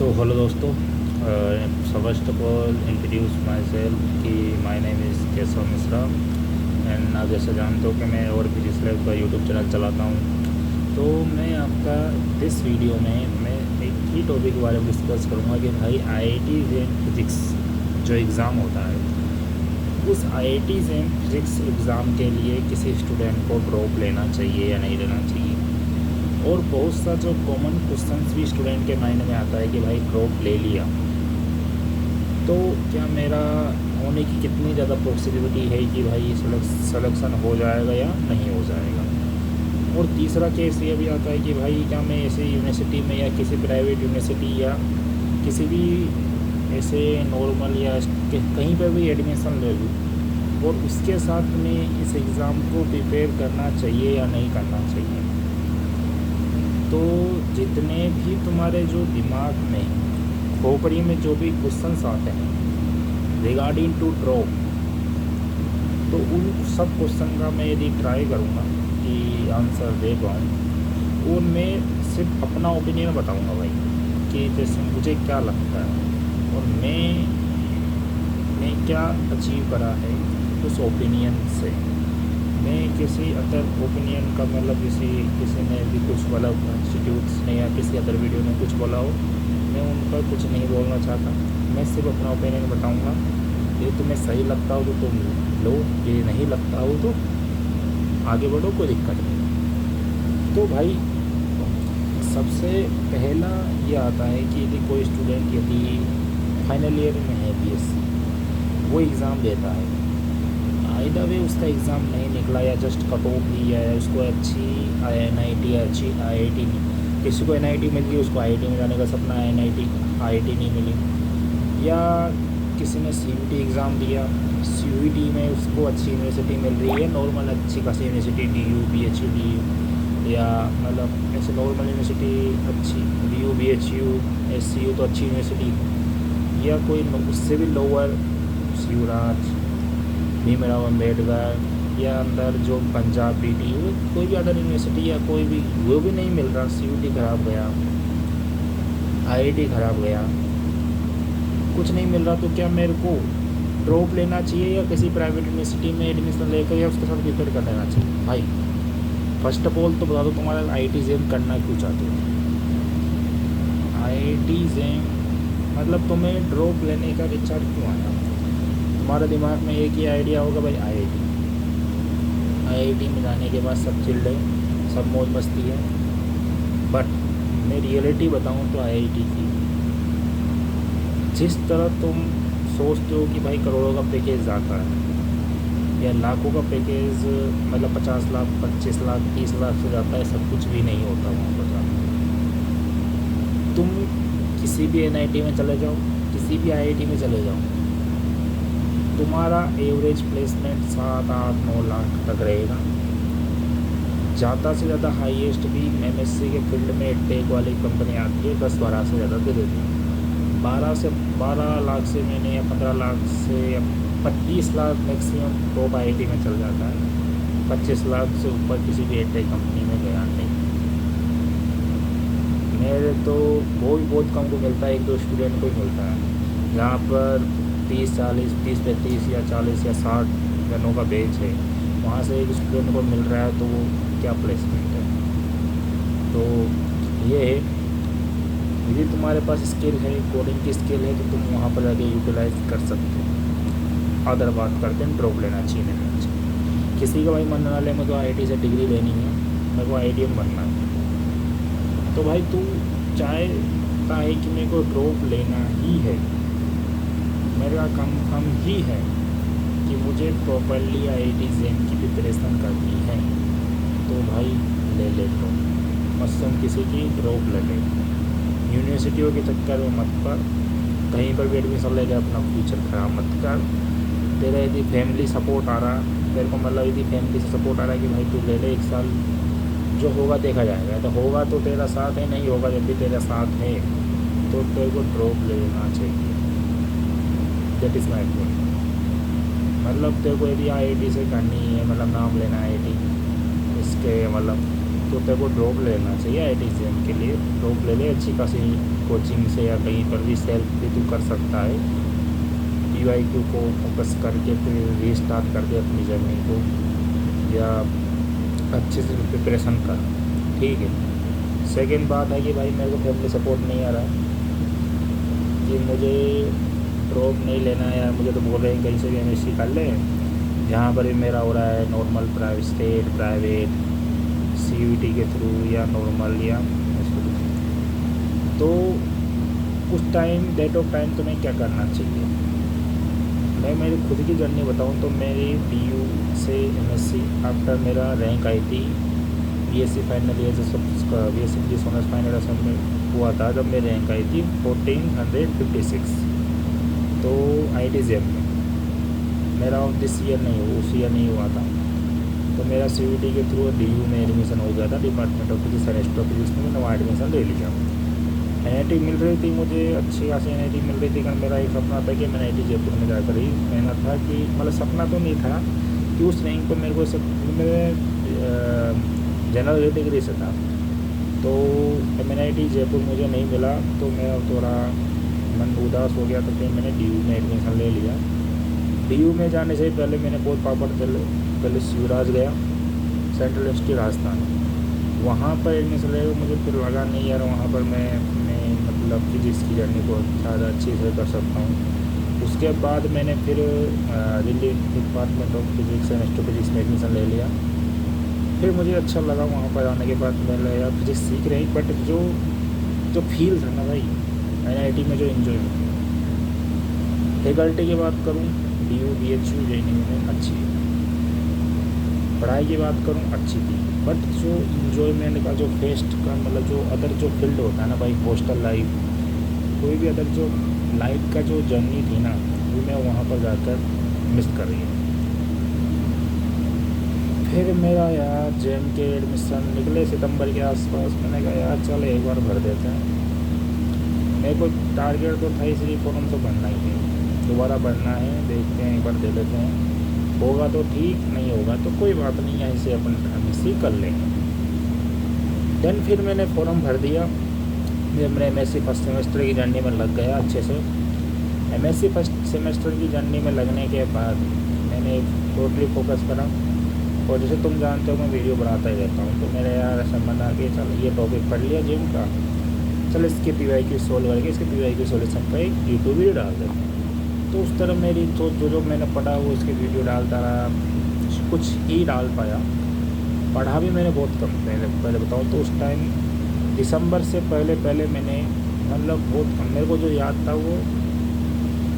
तो हेलो दोस्तों, first of all introduce myself कि my name is Keshav Mishra and आप जैसे जानते हो कि मैं और फिजिक्स लैब का यूट्यूब चैनल चलाता हूँ। तो मैं आपका दिस वीडियो में मैं एक ही टॉपिक के बारे में डिस्कस करूँगा कि भाई IIT एंड फिज़िक्स जो एग्ज़ाम होता है, उस IIT एंड फिज़िक्स एग्ज़ाम के लिए किसी स्टूडेंट को ड्रॉप लेना चाहिए या नहीं लेना चाहिए। और बहुत सा जो कॉमन क्वेश्चंस भी स्टूडेंट के माइंड में आता है कि भाई ड्रॉप ले लिया तो क्या मेरा होने की कितनी ज़्यादा पॉसिबिलिटी है कि भाई सिलेक्शन हो जाएगा या नहीं हो जाएगा। और तीसरा केस ये भी आता है कि भाई क्या मैं ऐसे यूनिवर्सिटी में या किसी प्राइवेट यूनिवर्सिटी या किसी भी ऐसे नॉर्मल या कहीं पर भी एडमिशन ले लूँ और उसके साथ में इस एग्ज़ाम को प्रिपेयर करना चाहिए या नहीं करना चाहिए। तो जितने भी तुम्हारे जो दिमाग में खोपड़ी में जो भी क्वेश्चंस आते हैं रिगार्डिंग टू ड्रॉप, तो उन सब क्वेश्चन का मैं यदि ट्राई करूँगा कि आंसर दे पाऊँ और मैं सिर्फ अपना ओपिनियन बताऊँगा भाई कि जैसे मुझे क्या लगता है और मैं क्या अचीव करा है उस ओपिनियन से। मैं किसी अदर ओपिनियन का मतलब किसी ने भी कुछ बोला, इंस्टीट्यूट्स ने या किसी अदर वीडियो में कुछ बोला हो, मैं उन पर कुछ नहीं बोलना चाहता। मैं सिर्फ अपना ओपिनियन बताऊंगा। ये तुम्हें सही लगता हो तो तुम लो, ये नहीं लगता हो तो आगे बढ़ो, कोई दिक्कत नहीं। तो भाई सबसे पहला ये आता है कि यदि कोई स्टूडेंट यदि फाइनल ईयर में है BSc, वो एग्ज़ाम देता है, आइदर वे उसका एग्ज़ाम नहीं निकला या जस्ट कट ऑफ लिया है, उसको अच्छी NIT या अच्छी IIT नहीं, किसी को NIT मिल गई उसको IIT में जाने का सपना है, IIT नहीं मिली, या किसी ने CUET एग्ज़ाम दिया, CUET में उसको अच्छी यूनिवर्सिटी मिल रही है, नॉर्मल अच्छी खासी यूनिवर्सिटी DU BHU DU या मतलब ऐसे नॉर्मल यूनिवर्सिटी अच्छी DU BHU SCU तो अच्छी यूनिवर्सिटी, या कोई उससे भी लोअर शिवराज भीमराव अम्बेडकर या अंदर जो पंजाब PTU कोई भी अदर यूनिवर्सिटी या कोई भी वो भी नहीं मिल रहा, CUET खराब गया, IIT खराब गया, कुछ नहीं मिल रहा, तो क्या मेरे को ड्रॉप लेना चाहिए या किसी प्राइवेट यूनिवर्सिटी में एडमिशन लेकर या उसके साथ प्रिपेयर कर लेना चाहिए? भाई फर्स्ट ऑफ ऑल तो बता दो तुम्हारा IIT JEM करना क्यों चाहते हो। IIT JEM मतलब तुम्हें ड्रॉप लेने का विचार क्यों आया? तुम्हारे दिमाग में एक ही आइडिया होगा भाई IIT में जाने के बाद सब चिल्ड है, सब मौज मस्ती है। बट मैं रियलिटी बताऊं तो IIT की जिस तरह तुम सोचते हो कि भाई करोड़ों का पैकेज आता है या लाखों का पैकेज, मतलब 50 लाख 25 लाख 30 लाख से जाता है, सब कुछ भी नहीं होता वहाँ पर जाकर। तुम किसी भी NIT में चले जाओ, किसी भी IIT में चले जाओ, तुम्हारा एवरेज प्लेसमेंट 7 8 9 लाख तक रहेगा। ज़्यादा से ज़्यादा हाईएस्ट भी MSc के फील्ड में टेक वाली कंपनी आती है 10-12 से ज़्यादा दे देती है। 12 लाख से मैंने या 15 लाख से या 25 लाख मैक्सिमम टॉप IIT में चल जाता है। 25 लाख से ऊपर किसी भी टेक कंपनी में गया नहीं। मेरे तो बहुत कम को मिलता है, 1-2 स्टूडेंट को ही मिलता है। जहाँ पर 30-35 या 40 या 60 जनों का बेच है, वहाँ से एक स्टूडेंट को मिल रहा है, तो वो क्या प्लेसमेंट है। तो ये है, यदि तुम्हारे पास स्किल है, कोडिंग की स्किल है, तो तुम वहाँ पर जाके यूटिलाइज कर सकते हो। अदर बात करते हैं ड्रॉप लेना चाहिए नहीं लेना चाहिए। किसी का भाई मन वाले में तो IIT से डिग्री लेनी है, मेरे को IIT में बनना है, तो भाई तू चाहता है कि मेरे को ड्रॉप लेना ही है, मेरा कंफर्म ही है कि मुझे प्रॉपरली IIT JEM की प्रिपरेशन करनी है, तो भाई ले लो, मत तुम किसी की ड्रॉप ले ले। यूनिवर्सिटियों के चक्कर में मत पड़, कहीं पर भी एडमिशन ले अपना फ्यूचर ख़राब मत कर। तेरा यदि फैमिली सपोर्ट आ रहा, तेरे को मतलब यदि फैमिली से सपोर्ट आ रहा है कि भाई तू ले ले 1 साल, जो होगा देखा जाएगा, तो होगा तो तेरा साथ है, नहीं होगा जब भी तेरा साथ है तो तेरे को ड्रॉप ले लेना चाहिए। That is my point. मतलब तेरे को यदि IIT से करनी है, मतलब नाम लेना IIT इसके मतलब तो तेरे को ड्रॉप लेना चाहिए ITGM के लिए। ड्रॉप ले ले अच्छी खासी कोचिंग से या कहीं पर भी सेल्फ भी तू कर सकता है। PYQ को फोकस करके फिर रीस्टार्ट कर दे अपनी जर्नी को, या अच्छे से प्रिपरेशन कर, ठीक है। सेकेंड बात है कि भाई मेरे को फैमिली सपोर्ट नहीं आ रहा कि मुझे ड्रॉप नहीं लेना है यार। मुझे तो बोल रहे हैं कहीं से भी MSc कर ले, जहाँ पर भी मेरा हो रहा है normal, private, state, private, CUET के थ्रू या नॉर्मल या तो उस टाइम डेट ऑफ टाइम तुम्हें क्या करना चाहिए। मैं मेरी खुद की जर्नी बताऊं तो मेरी PU से MSc आफ्टर मेरा रैंक आई थी। BSc फाइनल ईयर से BSc physics honours final assembly हुआ था जब मेरी रैंक आई थी 1456। तो ITGM में मेरा दिस ईयर नहीं हुआ, उस ईयर नहीं हुआ था। तो मेरा CUET के थ्रू DU में एडमिशन हो गया था, department of physics and astrophysics में मैंने वहाँ एडमिशन ले लिया। NIT मिल रही थी मुझे, अच्छी खासी NIT मिल रही थी, कारण मेरा एक सपना था कि मैं NIT जयपुर में जाकर ही कहना था कि मतलब सपना तो नहीं था कि उस रैंक पर मेरे को सब मेरे जनरल कैटेगरी से था। तो NIT जयपुर मुझे नहीं मिला तो मेरा थोड़ा मन उदास हो गया। तो फिर मैंने DU में एडमिशन ले लिया। DU में जाने से पहले मैंने बहुत पापड़ तले, पहले शिवराज गया, सेंट्रल यूनिवर्सिटी राजस्थान, वहाँ पर एडमिशन ले। मुझे फिर लगा नहीं यार वहाँ पर मैं मतलब फिजिक्स की जर्नी को ज़्यादा अच्छी से कर सकता हूँ। उसके बाद मैंने फिर Delhi department of physics and astrophysics में एडमिशन ले लिया। फिर मुझे अच्छा लगा वहाँ पर आने के बाद। मैंने यार फिजिक्स सीख रही, बट जो फील था ना भाई NIT में जो इन्जॉय, फैकल्टी की बात करूँ DU BHU JNU में अच्छी है, पढ़ाई की बात करूँ अच्छी थी, बट जो इन्जॉयमेंट का जो फेस्ट का मतलब जो अदर जो फील्ड होता है ना भाई, हॉस्टल लाइफ, कोई भी अदर जो लाइफ का जो जर्नी थी ना, वो मैं वहाँ पर जाकर मिस कर रही हूँ। फिर मेरा यार JM के एडमिशन निकले सितंबर के आसपास। मैंने कहा यार चल एक बार भर देते हैं। मेरे को टारगेट तो था इसलिए फॉर्म तो भरना ही है, दोबारा भरना है, देखते हैं एक बार दे लेते हैं, होगा तो ठीक, नहीं होगा तो कोई बात नहीं है, इसे अपन MSc कर लेंगे। देन फिर मैंने फॉर्म भर दिया। जब मैं MSc फर्स्ट सेमेस्टर की जर्नी में लग गया अच्छे से। MSc फर्स्ट सेमेस्टर की जर्नी में लगने के बाद मैंने टोटली फोकस करा, और जैसे तुम जानते हो मैं वीडियो बनाता ही रहता हूँ, तो मेरे यार ऐसा मन आ कि चल ये टॉपिक पढ़ लिया JM का, चल इसके PYQ सॉल्व करके इसके PYQ सॉल्यूशन का एक YouTube वीडियो डाल देते हैं। तो उस तरह मेरी तो जो मैंने पढ़ा वो इसके वीडियो डालता रहा, कुछ ही डाल पाया। पढ़ा भी मैंने बहुत कम, पहले बताऊँ तो उस टाइम दिसंबर से पहले मैंने मतलब बहुत कम, मेरे को जो याद था वो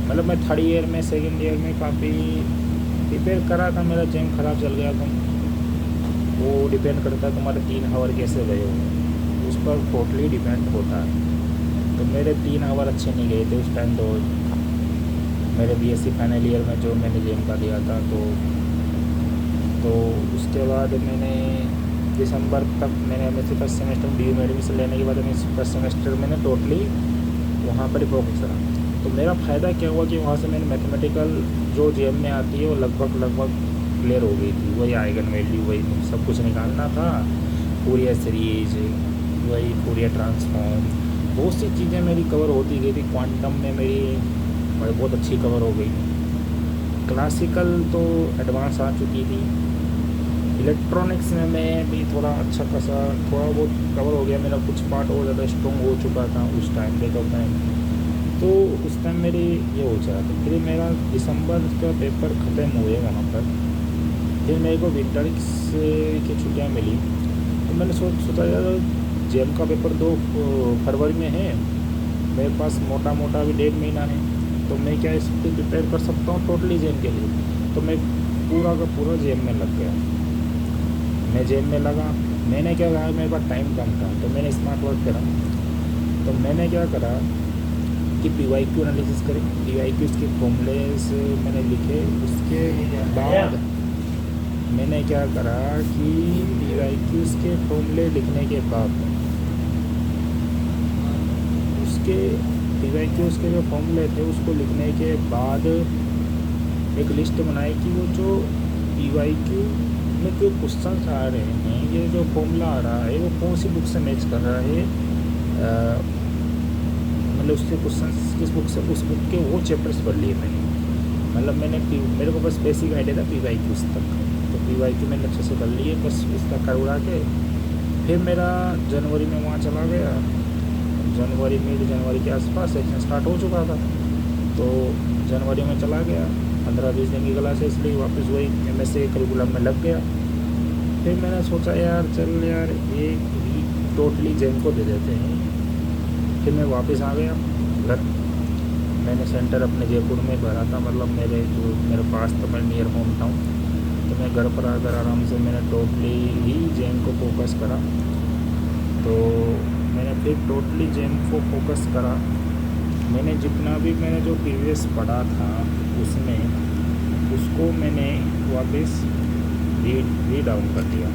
मतलब मैं थर्ड ईयर में सेकेंड ईयर में काफ़ी प्रिपेयर करा था। मेरा JM ख़राब चल गया था, वो डिपेंड करता है तुम्हारे 3 आवर कैसे गए हो, उस पर टोटली डिपेंड होता है। तो मेरे 3 आवर अच्छे नहीं गए थे उस टाइम। तो मेरे BSc फाइनल ईयर में जो मैंने JM का दिया था, तो उसके बाद मैंने दिसंबर तक मैंने MSc फर्स्ट सेमेस्टर में DU में एडमिशन लेने के बाद MSc फर्स्ट सेमेस्टर मैंने टोटली वहाँ पर ही फोकस करा। तो मेरा फ़ायदा क्या हुआ कि वहाँ से मैंने मैथमेटिकल जो JM में आती है वो लगभग क्लियर हो गई थी। वही आइगन वैल्यू, वही सब कुछ निकालना था, फूरियर सीरीज, वही फूरियर ट्रांसफॉर्म, बहुत सी चीज़ें मेरी कवर होती गई थी। क्वांटम में मेरी बहुत अच्छी कवर हो गई। क्लासिकल तो एडवांस आ चुकी थी। इलेक्ट्रॉनिक्स में मैं भी थोड़ा अच्छा खासा थोड़ा बहुत कवर हो गया, मेरा कुछ पार्ट और ज़्यादा स्ट्रॉन्ग हो चुका था उस टाइम पे। तो उस टाइम मेरी ये हो चुका था। फिर मेरा दिसंबर का पेपर ख़त्म हुए वहाँ पर, फिर मेरे को विंटर की छुट्टियाँ मिली। तो मैंने सोचा यार JM का पेपर 2 फरवरी में है, मेरे पास मोटा अभी 1.5 महीना है, तो मैं क्या इस पर प्रिपेयर कर सकता हूँ टोटली JM के लिए। तो मैं पूरा का पूरा JM में लग गया। मैं JM में लगा, मैंने क्या कहा मेरे पास टाइम कम था, तो मैंने स्मार्ट वर्क करा। तो मैंने क्या करा कि PYQ एनालिसिस करें, PYQ के फॉर्मूलेस मैंने लिखे। उसके बाद मैंने क्या करा कि PYQ के फॉर्मूले लिखने के बाद उसके PYQ के जो फॉर्मूले थे उसको लिखने के बाद एक लिस्ट बनाई कि वो जो PYQ इसमें जो क्वेश्चन आ रहे हैं, ये जो फॉर्मूला आ रहा है वो कौन सी बुक से मैच कर रहा है, मतलब उसके क्वेश्चन किस बुक से, उस बुक के वो चैप्टर्स पढ़ लिए मैंने। मतलब मेरे को बस बेसिक आइडिया था PYQs तक, तो PYQ मैंने अच्छे से कर लिए, बस उसका कर उड़ा के फिर मेरा जनवरी में वहाँ चला गया। जनवरी मिड जनवरी के आसपास सेक्शन स्टार्ट हो चुका था, तो जनवरी में चला गया। 15-20 दिन की क्लास है, इसलिए वापस वही MSc करिकुलम में लग गया। फिर मैंने सोचा यार चल यार एक वीक टोटली जेम को दे देते हैं। फिर मैं वापस आ गया घर। मैंने सेंटर अपने जयपुर में भरा था, मतलब मेरे पास था, मैं नियर होम टाउन। तो मैं घर पर आकर आराम से मैंने टोटली ही जेम को फोकस करा। तो मैंने फिर टोटली जेम को फोकस करा। मैंने जितना भी मैंने जो प्रीवियस पढ़ा था उसमें, उसको मैंने वापस रीड डाउन कर दिया।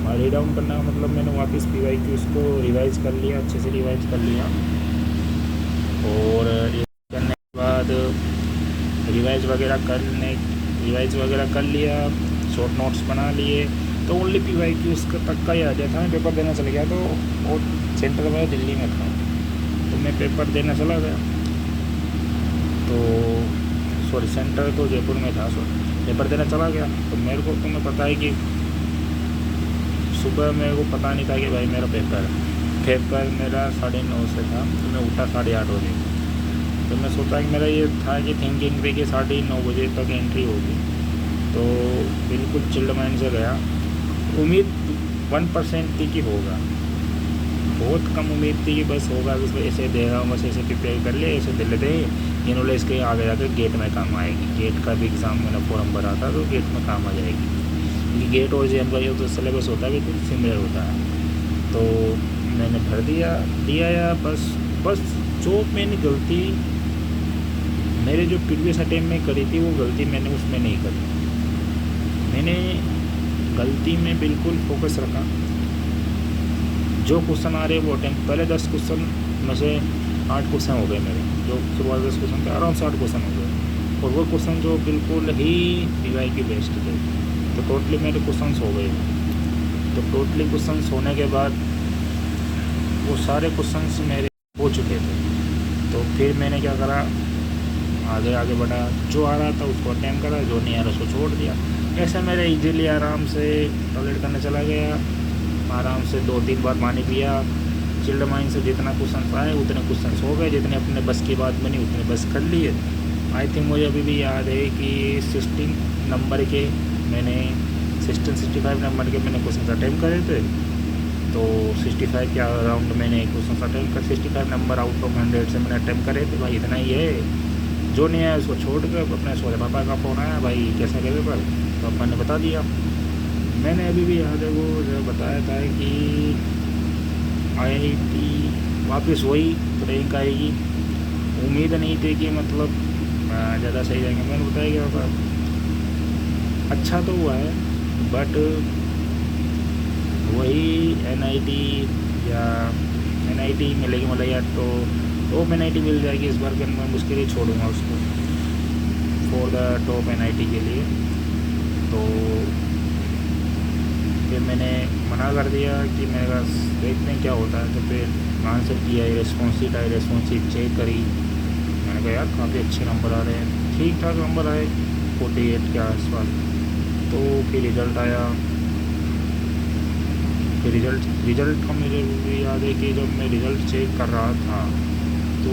और रीड डाउन करना का मतलब मैंने वापस PYQs को रिवाइज़ कर लिया, अच्छे से रिवाइज़ कर लिया। और करने के बाद रिवाइज़ वगैरह कर लिया, शॉर्ट नोट्स बना लिए। तो ओनली PYQs तक का ही आइडिया था। मैं पेपर देना चल गया, तो और सेंटर में दिल्ली में था, तो मैं पेपर देना चला गया। तो सॉरी, सेंटर तो जयपुर में था, पेपर देना चला गया। तो मेरे को तुम्हें पता है कि सुबह मेरे को पता नहीं था कि भाई मेरा पेपर मेरा 9:30 से था। तो मैं उठा 8:30 बजे। तो मैं सोचा कि मेरा ये था कि थिंकिंग पे कि 9:30 बजे तक एंट्री होगी। तो बिल्कुल चिल्ड माइंड से गया। उम्मीद 1% थी कि होगा, बहुत कम उम्मीद थी कि बस होगा, बस ऐसे देगा, बस ऐसे प्रिपेयर कर लिए, ऐसे दे लेते हैं इन्होंने, इसके आगे जाकर गेट में काम आएगी। गेट का भी एग्ज़ाम मैंने फॉर्म भरा था, तो गेट में काम आ जाएगी, क्योंकि गेट और JM का जो सिलेबस होता है बिल्कुल सिमिलर होता है। तो मैंने भर दिया या बस जो मैंने गलती मेरे जो प्रीवियस अटेम्प्ट में करी थी, वो गलती मैंने उसमें नहीं करी। मैंने गलती में बिल्कुल फोकस रखा। जो क्वेश्चन आ रहे वो अटेम्प्ट, पहले 10 क्वेश्चन में से 8 क्वेश्चन हो गए मेरे, जो शुरुआत 10 क्वेश्चन थे आराम से 8 क्वेश्चन हो गए। और वो क्वेश्चन जो बिल्कुल ही PYQ बेस्ड थे, तो टोटली मेरे क्वेश्चन हो गए। तो टोटली क्वेश्चन होने के बाद वो सारे क्वेश्चन मेरे हो चुके थे। तो फिर मैंने क्या करा, आगे बढ़ा, जो आ रहा था उसको अटेम्प्ट करा, जो नहीं आ रहा उसको छोड़ दिया। ऐसे मेरे इजीली आराम से टॉयलेट करने चला गया, आराम से 2-3 बार पानी पिया, चिल्ड माइंड से जितना क्वेश्चन आए उतने क्वेश्चन हो गए, जितने अपने बस की बात बनी उतने बस कर लिए। आई थिंक मुझे अभी भी याद है कि 16 नंबर के मैंने 65 नंबर के मैंने क्वेश्चन अटेम्प्ट करे थे। तो 65 के अराउंड मैंने क्वेश्चन अटेम्प्ट कर 65 नंबर आउट ऑफ 100 से मैंने अटेम्प्ट करे थे। भाई इतना ही है, जो नहीं आया उसको छोड़ कर अपने सोरे पापा का फ़ोन आया, भाई कैसे गए पेपर, तो अब मैंने बता दिया। मैंने अभी भी याद है वो जो बताया था कि IIT वापस वही रैंक आएगी। उम्मीद नहीं थी कि मतलब ज़्यादा सही जाएंगे। मैंने बताया कि बाबा अच्छा तो हुआ है, बट वही NIT या NIT मिलेगी, मतलब या तो टॉप NIT मिल जाएगी इस बार के, मैं मुश्किल ही छोड़ूंगा उसको फॉर द टॉप NIT के लिए। तो फिर मैंने मना कर दिया कि मेरे पास देखते हैं क्या होता है। तो फिर आंसर किया, रेस्पॉन्सिव चेक करी। मैंने कहा यार काफ़ी अच्छे नंबर आ रहे हैं, ठीक ठाक नंबर आए 48 के आसपास। तो फिर रिज़ल्ट आया। फिर रिज़ल्ट का मुझे भी याद है कि जब मैं रिज़ल्ट चेक कर रहा था, तो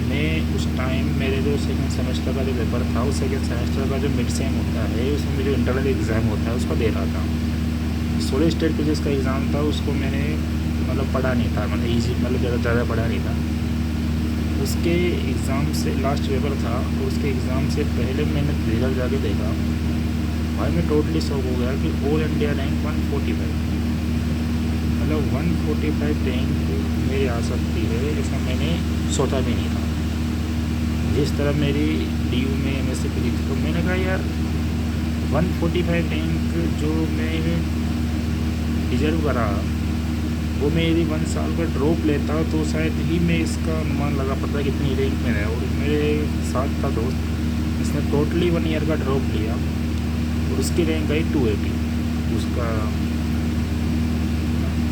मैं उस टाइम मेरे जो सेकेंड सेमेस्टर का जो पेपर था, उस सेकेंड सेमेस्टर का जो मिड सेम होता है, उसमें जो इंटरनल एग्ज़ाम होता है उसको दे रहा था। सोलर स्टेट फिजिक्स का एग्ज़ाम था, उसको मैंने मतलब पढ़ा नहीं था, मतलब ईजी, मतलब ज़्यादा पढ़ा नहीं था। उसके एग्ज़ाम से लास्ट पेपर था, तो उसके एग्ज़ाम से पहले मैंने रिजल्ट जाके देखा। भाई मैं टोटली शॉक हो गया कि ऑल इंडिया रैंक 145, मतलब 145 रैंक मेरी आ सकती है, ऐसा मैंने सोचा भी नहीं था। जिस तरह मेरी DU में MSc फिजिक्स, तो मैंने कहा यार 145 रैंक जो मैं डिजर्व करा, वो मेरी 1 साल का ड्रॉप लेता तो शायद ही मैं इसका अनुमान लगा पाता कितनी रैंक में है। और मेरे साथ का दोस्त, इसने टोटली 1 ईयर का ड्रॉप लिया और उसकी रैंक आई 280। उसका।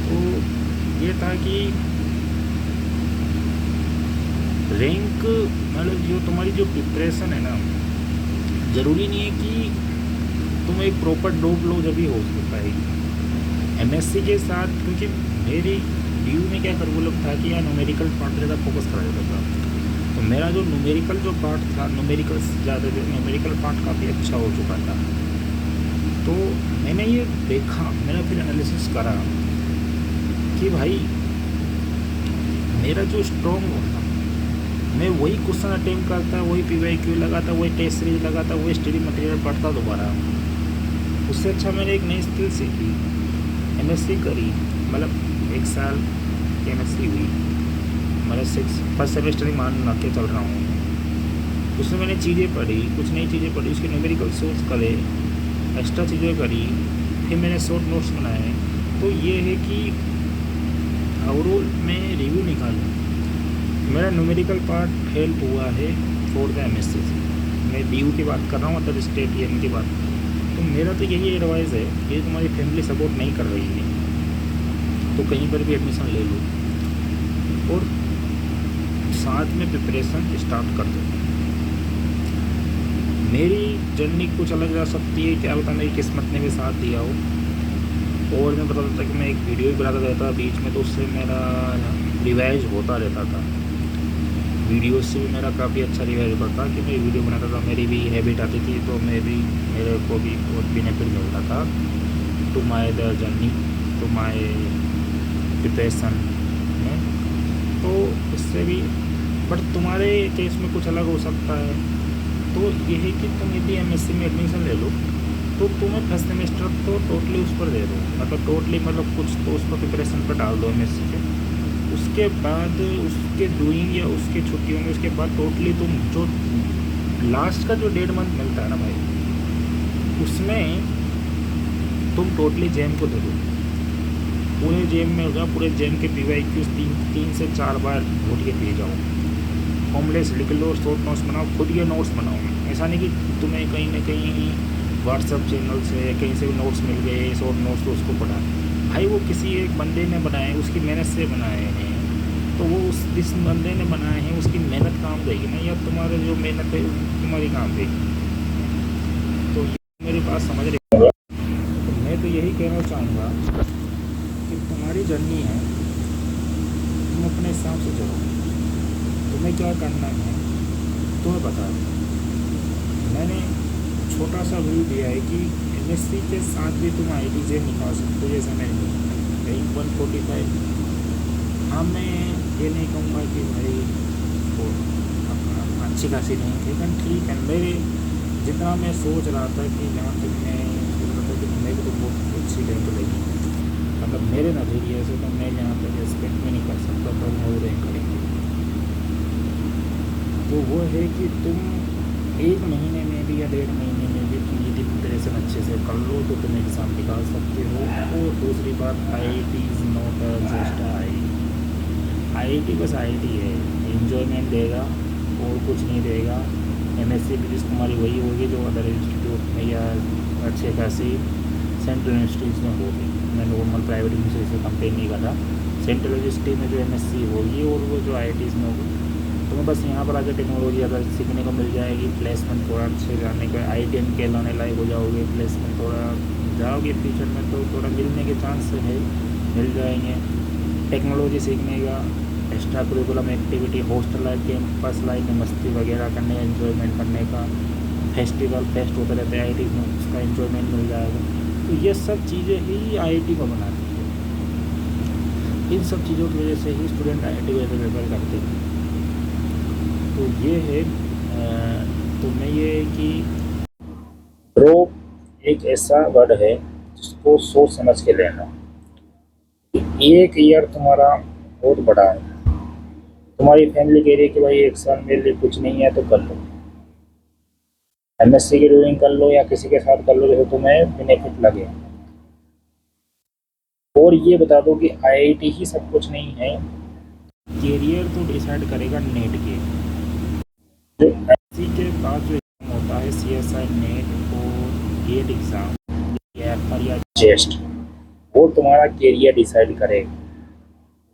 तो ये था कि रैंक मतलब जो तुम्हारी जो प्रिपरेशन है ना, ज़रूरी नहीं है कि तुम एक प्रॉपर डोप लो जब भी हो पाएगी एमएससी के साथ। क्योंकि मेरी ड्यू में क्या कर्वुलम था कि यार न्यूमेरिकल पार्ट ज़्यादा फोकस करा जाता था। तो मेरा जो न्यूमेरिकल जो पार्ट था, न्यूमेरिकल ज़्यादा न्यूमेरिकल पार्ट काफ़ी अच्छा हो चुका था। तो मैंने ये देखा, मैंने फिर एनालिसिस करा कि भाई मेरा जो स्ट्रॉन्ग होता, मैं वही क्वेश्चन अटेम्प्ट करता, वही PYQ लगाता, वही टेस्ट सीरीज लगाता, वही स्टडी मटेरियल पढ़ता दोबारा। उससे अच्छा मैंने एक नई स्किल सीखी, एमएससी करी, मतलब 1 साल की एमएससी हुई, मतलब फर्स्ट सेमेस्टर ही मान के चल रहा हूँ। उसमें मैंने चीज़ें पढ़ी, कुछ नई चीज़ें पढ़ी, उसके न्यूमेरिकल सोर्स करे, एक्स्ट्रा चीज़ें करी, फिर मैंने शॉर्ट नोट्स बनाए। तो ये है कि ओवरऑल मैं रिव्यू निकालूँ, मेरा न्यूमेरिकल पार्ट हेल्प हुआ है फॉर द एमएससी से। मैं DU की बात कर रहा हूँ, मतलब स्टेट EM की बात। तो मेरा तो यही एडवाइस है कि तुम्हारी फैमिली सपोर्ट नहीं कर रही है तो कहीं पर भी एडमिशन ले लो और साथ में प्रिपरेशन स्टार्ट कर दो। मेरी जर्नी कुछ अलग जा सकती है, क्या पता मेरी किस्मत ने भी साथ दिया हो। और मैं बता देता कि मैं एक वीडियो भी बनाता रहता बीच में, तो उससे मेरा रिवाइज होता रहता था। वीडियो से भी मेरा काफ़ी अच्छा रिवाइज होता था कि मैं वीडियो बनाता था, मेरी भी हैबिट आती थी, तो मेरे को भी बहुत बेनिफिट मिलता था to my the journey, to my preparation में। तो इससे भी बट तुम्हारे केस में कुछ अलग हो सकता है। तो ये है कि तुम यदि एमएससी में एडमिशन ले लो तो तुम्हें फर्स्ट सेमेस्टर तो टोटली उस पर दे दो, मतलब टोटली मतलब कुछ तो उस पर प्रिपरेशन पर डाल दो एमएससी के। उसके बाद उसके डूइंग या उसके छुट्टियों में उसके बाद टोटली तुम जो लास्ट का जो 1.5 मंथ मिलता है ना भाई, उसमें तुम टोटली जेम को दे दो। पूरे जेम में हो जाओ, पूरे जेम के PYQ 3 से 4 बार घोट के पी जाओ, फॉर्मलेस लिख लो, शॉर्ट नोट्स बनाओ, खुद के नोट्स बनाओ। ऐसा नहीं कि तुम्हें कहीं ना कहीं व्हाट्सअप चैनल से कहीं से भी नोट्स मिल गए शॉर्ट नोट्स तो उसको पढ़ा। भाई वो किसी एक बंदे ने बनाए, उसकी मेहनत से बनाए हैं, तो वो जिस बंदे ने बनाए हैं उसकी मेहनत काम देगी ना, या तुम्हारे जो मेहनत है तुम्हारी काम देगी। तो ये मेरी बात समझ रही होगा। तो मैं तो यही कहना चाहूँगा कि तुम्हारी जर्नी है, तुम अपने हिसाब से चलो, तुम्हें क्या करना है तुम्हें पता है। मैंने छोटा सा व्यू दिया है कि एमएससी के साथ भी तुम IIT से निकाल सकते हो, जैसे मैंने रैंक 145। हाँ, मैं ये नहीं कहूँगा कि भाई वो अच्छी खासी नहीं, लेकिन ठीक है। मेरे जितना मैं सोच रहा था कि जहाँ तक मैं सोच रहा था कि मेरे को तो बहुत अच्छी रैंक लगी, मतलब मेरे नज़रिए से तो मैं जहाँ तक एक्सपेक्ट भी नहीं कर सकता था मैं वो रैंक करेंगे। तो वो है कि तुम 1 महीने में भी या 1.5 महीने में भी तुम यदि प्रिपरेशन अच्छे से कर लो तो तुम एग्ज़ाम निकाल सकते हो। और दूसरी बात, IIT is not just IIT बस IIT है, इन्जॉयमेंट देगा और कुछ नहीं देगा। एमएससी भी तुम्हारी वही होगी जो अदर इंस्टीट्यूट में या अच्छे खासी सेंट्रल यूनिवर्सिटीज़ में होगी। मैं नॉर्मल प्राइवेट यूनिवर्सिटी से कंपेयर नहीं कर रहा। सेंट्रल यूनिवर्सिटी में जो एमएससी होगी और वो जो IITs में होगी, तुम्हें बस यहाँ पर आकर टेक्नोलॉजी अगर सीखने को मिल जाएगी, प्लेसमेंट थोड़ा अच्छे जाने का IITM के लाने लायक हो जाओगे, प्लेसमेंट थोड़ा जाओगे फ्यूचर में तो थोड़ा मिलने के चांस है, मिल जाएंगे। टेक्नोलॉजी सीखने का, extra curriculum activity, hostel life, campus life में मस्ती वगैरह करने का, एंजॉयमेंट करने का, फेस्ट होते रहते हैं IIT में, उसका एंजॉयमेंट मिल जाएगा। तो ये सब चीज़ें ही IIT को बनाती है। इन सब चीज़ों की वजह से ही स्टूडेंट IIT को प्रेफर करते हैं। तो ये है तो मैं ये कि ड्रॉप एक ऐसा वर्ड है जिसको सोच समझ के लेना। 1 ईयर तुम्हारा बहुत बड़ा है, तुम्हारी फैमिली कह रही है कि भाई 1 साल मेरे लिए कुछ नहीं है तो कर लो, एमएससी की डूइंग कर लो या किसी के साथ कर लो जैसे तुम्हें बेनिफिट लगे। और ये बता दो कि IIT ही सब कुछ नहीं है, कैरियर तो डिसाइड करेगा नेट के। जो एमएससी के बाद जो एग्ज़ाम होता है CSI नेट और गेट एग्ज़ाम या जेस्ट, वो तुम्हारा कैरियर डिसाइड करेगा,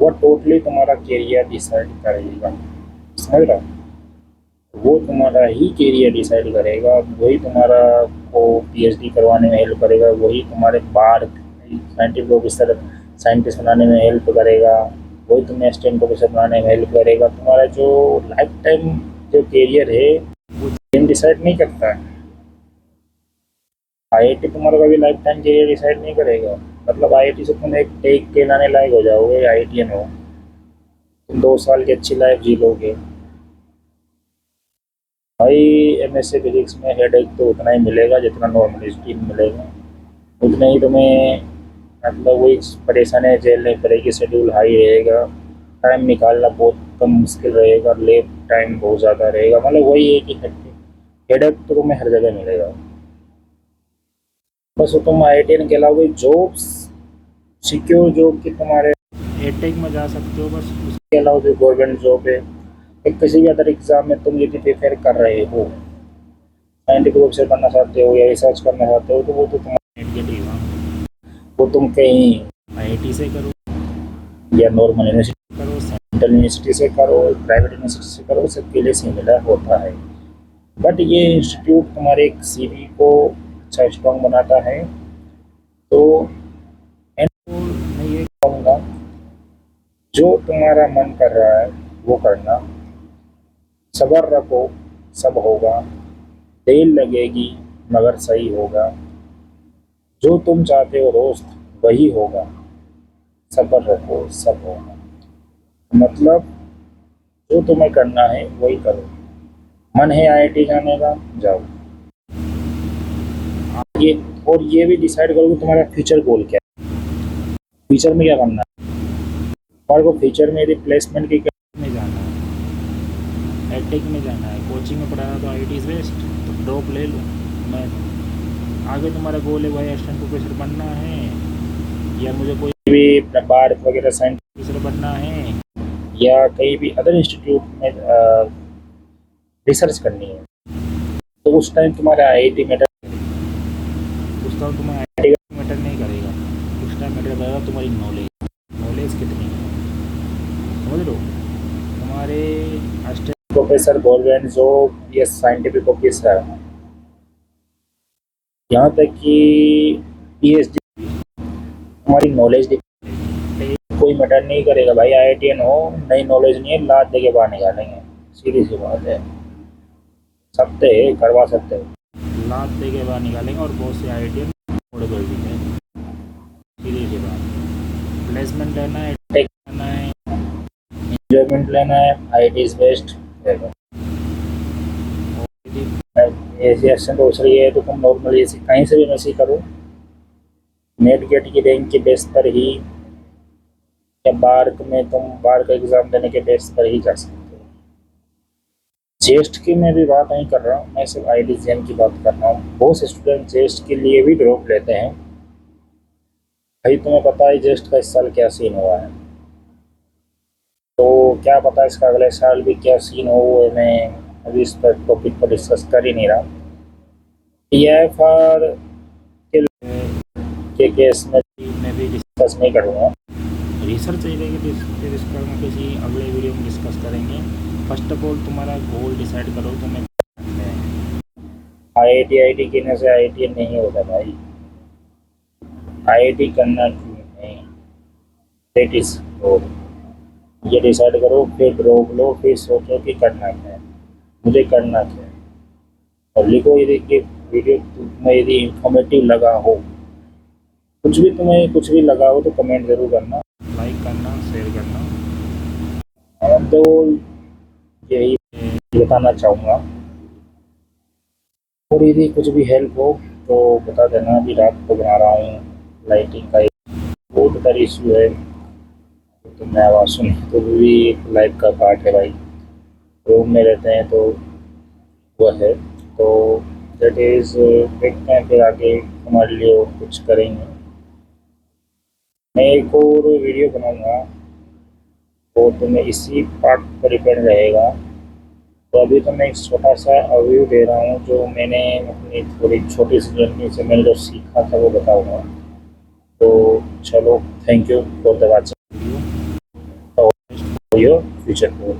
वो टोटली तुम्हारा कैरियर डिसाइड करेगा, समझ रहा? वो तुम्हारा ही कैरियर डिसाइड करेगा, वही तुम्हारा को पीएचडी करवाने में हेल्प करेगा, वही तुम्हारे बाहर साइंटिफिक ऑफिसर साइंटिस्ट बनाने में हेल्प करेगा, वही तुम्हें असिस्टेंट प्रोफेसर बनाने में हेल्प करेगा। तुम्हारा जो लाइफ टाइम जो कैरियर है वो गेम डिसाइड नहीं करता है। आईआईटी तुम्हारा कभी लाइफ टाइम कैरियर डिसाइड नहीं करेगा। मतलब आईआईटी से तुम एक टेक के लाने लायक हो जाओगे, आईआईटीएन हो, तुम 2 साल की अच्छी लाइफ जी लोगे। भाई एमएससी फिजिक्स में हेडेक तो उतना ही मिलेगा जितना नॉर्मल स्ट्रीम मिलेगा, उतने ही तुम्हें मतलब वही परेशानी झेलनी पड़ेगी, शेड्यूल हाई रहेगा, टाइम निकालना बहुत कम मुश्किल रहेगा, लेट टाइम बहुत ज़्यादा रहेगा। मतलब वही है कि हेडेक तो तुम्हें हर जगह मिलेगा। बस वो तुम आईआईटीएन के अलावा जॉब्स सिक्योर जॉब की तुम्हारे एटेक में जा सकते हो, बस उसके अलावा जो गवर्नमेंट जॉब है एक किसी भी अदर एग्ज़ाम में तुम यदि प्रिपेयर कर रहे हो, साइंटिफिक ऑफिसर बनना चाहते हो या रिसर्च करना चाहते हो, तो वो तो तुम्हारा वो तुम कहीं आईआईटी से करो या नॉर्मल यूनिवर्सिटी करो, सेंट्रल यूनिवर्सिटी से करो, प्राइवेट यूनिवर्सिटी से करो, सबके लिए सिमिलर होता है। बट ये इंस्टीट्यूट तुम्हारे सीवी को अच्छा स्ट्रॉन्ग बनाता है। तो मैं ये कहूँगा, जो तुम्हारा मन कर रहा है वो करना, सब्र रखो, सब होगा, देर लगेगी मगर सही होगा, जो तुम चाहते हो दोस्त वही होगा, सब्र रखो सब होगा। मतलब जो तुम्हें करना है वही करो, मन है आईआईटी जाने का जाओ। ये और ये भी डिसाइड करो कि तुम्हारा फ्यूचर गोल क्या है, फ्यूचर में क्या करना है। और वो फ्यूचर में यदि प्लेसमेंट की में जाना है, एडटेक में जाना है, कोचिंग में पढ़ाना, तो आईआईटी इज बेस्ट, तो ड्रॉप ले लो। मैं आगे तुम्हारा गोल है भाई असिस्टेंट प्रोफेसर बनना है, या मुझे कोई भी भारत वगैरह साइंस प्रोफेसर बनना है, या कहीं भी अदर इंस्टीट्यूट में रिसर्च करनी है, तो उस टाइम तुम्हारा आईआईटी मैटर, उस टाइम तुम्हारा आईआईटी मैटर नहीं करेगा। उस टाइम मैटर करेगा तुम्हारी नॉलेज, नॉलेज कितनी है, समझ लो। तुम्हारे असिस्टेंट प्रोफेसर, गवर्नमेंट जॉब या साइंटिफिक ऑफिसर, यहाँ तक कि पीएचडी, तुम्हारी नॉलेज कोई मैटर नहीं करेगा भाई। आईआईटीएन हो, नई नॉलेज नहीं है, लात दे के बाहर निकालेंगे, सीधी सी बात है। सकते है, करवा सकते हो, लात दे के बाहर निकालेंगे। और बहुत से आईआईटीएन थोड़े कोई भी है, सीधी सी बात। प्लेसमेंट लेना है, टेक लेना है, एंजॉयमेंट लेना है, आईआईटी इज बेस्ट। ऐसी एक्शन तो रही है तो तुम नॉर्मली ऐसे कहीं से भी मैसेज करो, नेट गेट की रैंक के बेस पर ही, या बार में तुम बार का एग्ज़ाम देने के बेस पर ही जा सकते हो। जेस्ट की मैं भी बात नहीं कर रहा हूँ, मैं सिर्फ आईआईटीजेएम की बात कर रहा हूँ। बहुत से स्टूडेंट जेस्ट के लिए भी ड्रॉप लेते हैं। भाई तुम्हें पता है जेस्ट का इस साल क्या सीन हुआ है, तो क्या पता इसका अगले साल भी क्या सीन हो, मैं अभी इस पर टॉपिक पर डिस्कस कर ही नहीं रहा। टीआईएफआर के केस में मैं भी डिस्कस नहीं करूँगा, रिसर्च एरिया के किसी अगले वीडियो में डिस्कस करेंगे। फर्स्ट ऑफ ऑल तुम्हारा गोल डिसाइड करो, तुम्हें आईआईटी करने से आईआईटी नहीं होता भाई, आईआईटी करना क्यों नहीं, दैट इज गोल। ये डिसाइड करो, फिर ड्रॉप लो, फिर सोचो कि करना क्या है, मुझे करना क्या है, और लिखो। यदि कि वीडियो तुम्हें यदि इंफॉर्मेटिव लगा हो, कुछ भी तुम्हें कुछ भी लगा हो, तो कमेंट ज़रूर करना, लाइक करना, शेयर करना। और तो यही बताना चाहूँगा, और यदि कुछ भी हेल्प हो तो बता देना। अभी रात को बना रहा हूँ, लाइटिंग का एक बहुत बड़ा इशू है, तो मैं आवाज़ सुनी तो भी एक लाइफ का पार्ट है भाई, रूम में रहते हैं तो वह है। तो दैट इज़ देखते हैं फिर आगे हमारे लिए और कुछ करेंगे। मैं एक और वीडियो बनाऊँगा, वो तुम्हें इसी पार्ट पर डिपेंड रहेगा। तो अभी तो मैं एक छोटा सा ओवरव्यू दे रहा हूँ, जो मैंने अपनी थोड़ी छोटी सी जर्नी से मैंने जो सीखा था वो बताऊँगा। तो चलो, thank you for the watching video और फॉर योर फ्यूचर गोल।